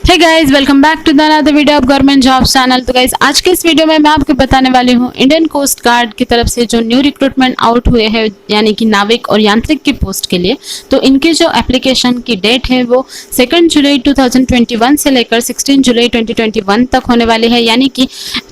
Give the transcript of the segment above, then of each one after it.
Hey guys, welcome back to the another video of government job channel. तो guys, आज के इस video में मैं आपको बताने वाली हूँ इंडियन कोस्ट गार्ड की तरफ से जो न्यू रिक्रूटमेंट आउट हुए हैं, यानी कि नाविक और यांत्रिक की पोस्ट के लिए। तो इनके जो एप्लीकेशन की डेट है वो 2 जुलाई 2021 से लेकर 16 जुलाई 2021 तक होने वाली है। यानी कि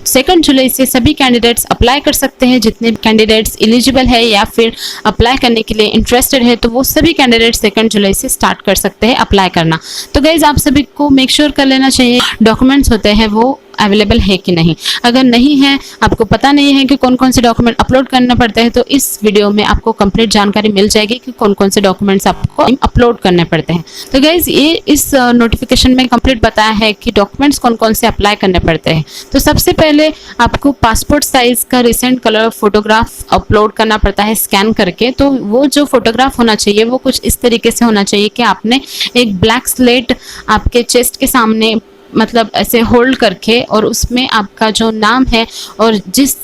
2 जुलाई से सभी कैंडिडेट्स अप्लाई कर सकते हैं। जितने कैंडिडेट्स एलिजिबल है या फिर अप्लाई करने के लिए इंटरेस्टेड है, तो वो सभी कैंडिडेट्स 2 जुलाई से स्टार्ट कर सकते हैं अप्लाई करना। तो गाइज, आप सभी को मेक श्योर कर लेना चाहिए डॉक्यूमेंट्स होते हैं वो अवेलेबल है कि नहीं। अगर नहीं है, आपको पता नहीं है कि कौन कौन से डॉक्यूमेंट अपलोड करना पड़ते हैं, तो इस वीडियो में आपको कंप्लीट जानकारी मिल जाएगी कि कौन कौन से डॉक्यूमेंट्स आपको अपलोड करने पड़ते हैं। तो गाइज, ये इस नोटिफिकेशन में कंप्लीट बताया है कि डॉक्यूमेंट्स कौन कौन से अप्लाई करने पड़ते हैं। तो सबसे पहले आपको पासपोर्ट साइज का रिसेंट कलर फोटोग्राफ अपलोड करना पड़ता है स्कैन करके। तो वो जो फोटोग्राफ होना चाहिए वो कुछ इस तरीके से होना चाहिए कि आपने एक ब्लैक स्लेट आपके चेस्ट के सामने मतलब ऐसे होल्ड करके, और उसमें आपका जो नाम है और जिस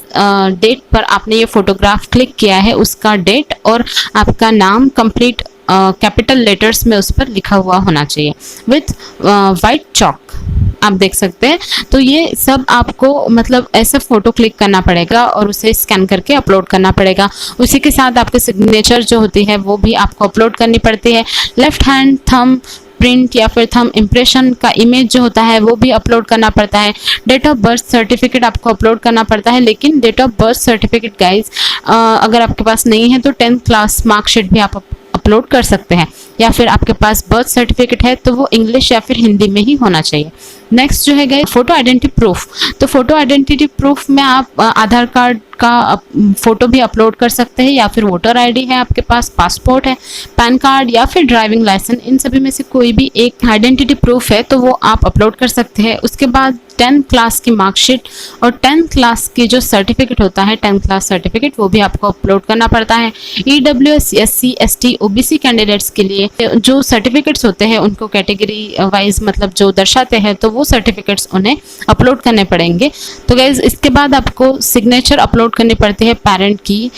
डेट पर आपने ये फोटोग्राफ क्लिक किया है उसका डेट और आपका नाम कंप्लीट कैपिटल लेटर्स में उस पर लिखा हुआ होना चाहिए विथ वाइट चॉक। आप देख सकते हैं। तो ये सब आपको मतलब ऐसा फोटो क्लिक करना पड़ेगा और उसे स्कैन करके अपलोड करना पड़ेगा। उसी के साथ आपकी सिग्नेचर जो होती है वो भी आपको अपलोड करनी पड़ती है। लेफ्ट हैंड थंब प्रिंट या फिर थंब इम्प्रेशन का इमेज जो होता है वो भी अपलोड करना पड़ता है। डेट ऑफ बर्थ सर्टिफिकेट आपको अपलोड करना पड़ता है। लेकिन date of birth certificate guys, अगर आपके पास नहीं है तो 10th क्लास मार्कशीट भी आप अपलोड कर सकते हैं, या फिर आपके पास बर्थ सर्टिफिकेट है तो वो इंग्लिश या फिर हिंदी में ही होना चाहिए। नेक्स्ट जो है गाइस, फोटो आइडेंटिटी प्रूफ। तो फोटो आइडेंटिटी प्रूफ में आप आधार कार्ड का फोटो भी अपलोड कर सकते हैं, या फिर वोटर आईडी है आपके पास, पासपोर्ट है, पैन कार्ड या फिर ड्राइविंग लाइसेंस, इन सभी में से कोई भी एक आइडेंटिटी प्रूफ है तो वो आप अपलोड कर सकते हैं। उसके बाद 10th क्लास की मार्कशीट और 10th क्लास की जो सर्टिफिकेट होता है 10th क्लास सर्टिफिकेट, वो भी आपको अपलोड करना पड़ता है। EWS SC ST OBC candidates के लिए जो सर्टिफिकेट्स होते हैं उनको कैटेगरी वाइज मतलब जो दर्शाते हैं, तो वो सर्टिफिकेट्स उन्हें अपलोड करने पड़ेंगे। तो गाइज, इसके बाद आपको सिग्नेचर अपलोड करनी पड़ती है पेरेंट की,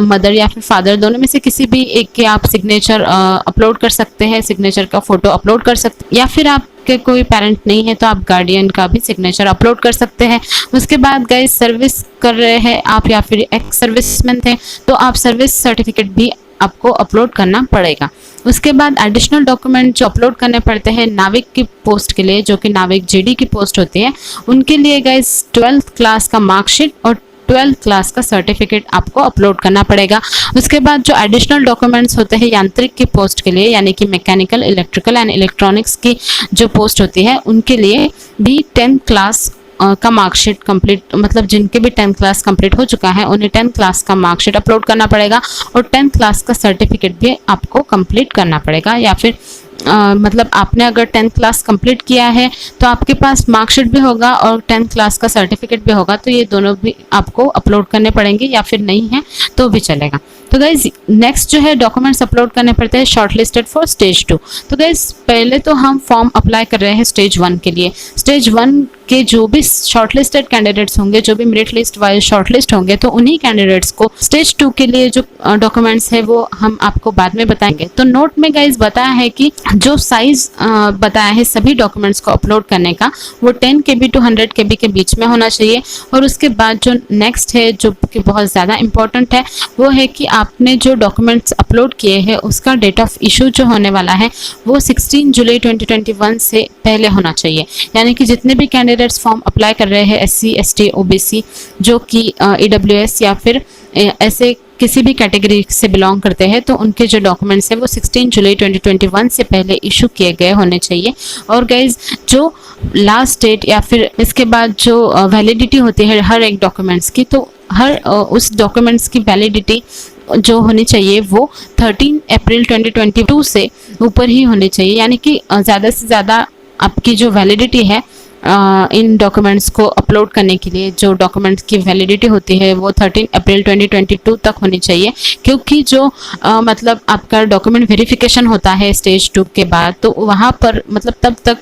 मदर या फिर फादर, दोनों में से किसी भी एक के आप सिग्नेचर अपलोड कर सकते हैं, सिग्नेचर का फोटो अपलोड कर सकते हैं। या फिर आप के कोई पेरेंट नहीं है तो आप गार्डियन का भी सिग्नेचर अपलोड कर सकते हैं। उसके बाद गाइस, सर्विस कर रहे हैं आप या फिर एक्स सर्विसमैन थे तो आप सर्विस सर्टिफिकेट भी आपको अपलोड करना पड़ेगा। उसके बाद एडिशनल डॉक्यूमेंट जो अपलोड करने पड़ते हैं नाविक की पोस्ट के लिए, जो कि नाविक JD की पोस्ट होती है, उनके लिए गाइस 12th क्लास का मार्कशीट और 12th क्लास का सर्टिफिकेट आपको अपलोड करना पड़ेगा। उसके बाद जो एडिशनल डॉक्यूमेंट्स होते हैं यांत्रिक की पोस्ट के लिए, यानी कि मैकेनिकल, इलेक्ट्रिकल एंड इलेक्ट्रॉनिक्स की जो पोस्ट होती है उनके लिए भी 10th क्लास का मार्कशीट कंप्लीट, मतलब जिनके भी 10th क्लास कंप्लीट हो चुका है उन्हें 10th क्लास का मार्कशीट अपलोड करना पड़ेगा और 10th क्लास का सर्टिफिकेट भी आपको कंप्लीट करना पड़ेगा। या फिर मतलब आपने अगर 10th क्लास कंप्लीट किया है तो आपके पास मार्कशीट भी होगा और 10th क्लास का सर्टिफिकेट भी होगा, तो ये दोनों भी आपको अपलोड करने पड़ेंगे, या फिर नहीं है तो भी चलेगा। तो गाइज, नेक्स्ट जो है डॉक्यूमेंट्स अपलोड करने पड़ते हैं शॉर्टलिस्टेड फॉर स्टेज 2। तो गाइज, पहले तो हम फॉर्म अप्लाई कर रहे हैं स्टेज 1 के लिए। स्टेज 1 के जो भी शॉर्टलिस्टेड कैंडिडेट्स होंगे, जो भी मेरिट लिस्ट वाइज शॉर्टलिस्ट होंगे, तो उन्हीं कैंडिडेट्स को स्टेज 2 के लिए जो डॉक्यूमेंट्स है वो हम आपको बाद में बताएंगे। तो नोट में गाइज बताया है कि जो साइज बताया है सभी डॉक्यूमेंट्स को अपलोड करने का, वो 10 KB to 100 KB के बीच में होना चाहिए। और उसके बाद जो नेक्स्ट है, जो कि बहुत ज़्यादा इंपॉर्टेंट है, वो है कि आपने जो डॉक्यूमेंट्स अपलोड किए हैं उसका डेट ऑफ इशू जो होने वाला है वो 16 जुलाई 2021 से पहले होना चाहिए। यानी कि जितने भी कैंडिडेट्स फॉर्म अप्लाई कर रहे हैं SC ST OBC जो कि EWS या फिर ऐसे किसी भी कैटेगरी से बिलोंग करते हैं, तो उनके जो डॉक्यूमेंट्स हैं वो 16 जुलाई 2021 से पहले इशू किए गए होने चाहिए। और गाइज, जो लास्ट डेट या फिर इसके बाद जो वैलिडिटी होती है हर एक डॉक्यूमेंट्स की, तो हर उस डॉक्यूमेंट्स की वैलिडिटी जो होनी चाहिए वो 13 अप्रैल 2022 से ऊपर ही होनी चाहिए। यानी कि ज़्यादा से ज़्यादा आपकी जो वैलिडिटी है इन डॉक्यूमेंट्स को अपलोड करने के लिए, जो डॉक्यूमेंट्स की वैलिडिटी होती है वो 13 अप्रैल 2022 तक होनी चाहिए। क्योंकि जो मतलब आपका डॉक्यूमेंट वेरिफिकेशन होता है स्टेज 2 के बाद, तो वहाँ पर मतलब तब तक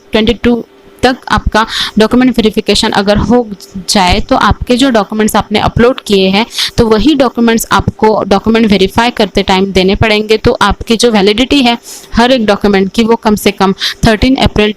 तक आपका डॉक्यूमेंट वेरिफिकेशन अगर हो जाए तो आपके जो डॉक्यूमेंट्स आपने अपलोड किए हैं तो वही डॉक्यूमेंट्स आपको डॉक्यूमेंट वेरीफाई करते टाइम देने पड़ेंगे। तो आपकी जो वैलिडिटी है हर एक डॉक्यूमेंट की वो कम से कम 13 अप्रैल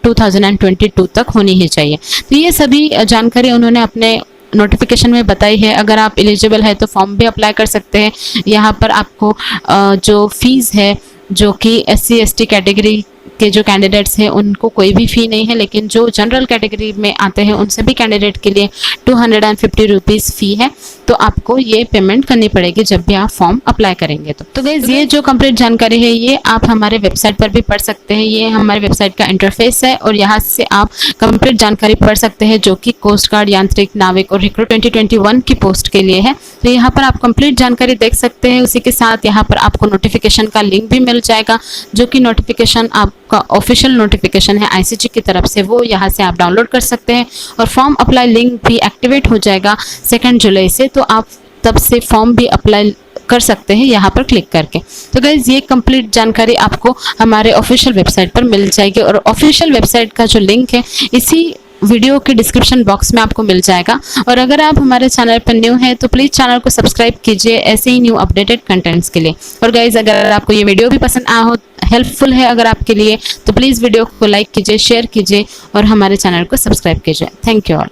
2022 तक होनी ही चाहिए। तो ये सभी जानकारी उन्होंने अपने नोटिफिकेशन में बताई है। अगर आप एलिजिबल है तो फॉर्म भी अप्लाई कर सकते हैं। यहाँ पर आपको जो फीस है, जो कि SC ST कैटेगरी के जो कैंडिडेट्स हैं उनको कोई भी फ़ी नहीं है, लेकिन जो जनरल कैटेगरी में आते हैं उन सभी कैंडिडेट के लिए 250 रुपीज़ फ़ी है। तो आपको ये पेमेंट करनी पड़ेगी जब भी आप फॉर्म अप्लाई करेंगे। तो गाइस ये जो कंप्लीट जानकारी है ये आप हमारे वेबसाइट पर भी पढ़ सकते हैं। ये हमारे वेबसाइट का इंटरफेस है और यहाँ से आप कंप्लीट जानकारी पढ़ सकते हैं जो कि कोस्ट गार्ड, यांत्रिक, नाविक और रिक्रूट 2021 की पोस्ट के लिए है। तो यहाँ पर आप कंप्लीट जानकारी देख सकते हैं। उसी के साथ यहाँ पर आपको नोटिफिकेशन का लिंक भी मिल जाएगा, जो कि नोटिफिकेशन आपका ऑफिशियल नोटिफिकेशन है ICG की तरफ से, वो यहाँ से आप डाउनलोड कर सकते हैं। और फॉर्म अप्लाई लिंक भी एक्टिवेट हो जाएगा 2 जुलाई से, तो आप तब से फॉर्म भी अप्लाई कर सकते हैं यहाँ पर क्लिक करके। तो गाइज ये कंप्लीट जानकारी आपको हमारे ऑफिशियल वेबसाइट पर मिल जाएगी और ऑफिशियल वेबसाइट का जो लिंक है इसी वीडियो के डिस्क्रिप्शन बॉक्स में आपको मिल जाएगा। और अगर आप हमारे चैनल पर न्यू हैं तो प्लीज़ चैनल को सब्सक्राइब कीजिए ऐसे ही न्यू अपडेटेड कंटेंट्स के लिए। और गाइज अगर आपको ये वीडियो भी पसंद आया हो, हेल्पफुल है अगर आपके लिए, तो प्लीज़ वीडियो को लाइक कीजिए, शेयर कीजिए और हमारे चैनल को सब्सक्राइब कीजिए। Thank you all.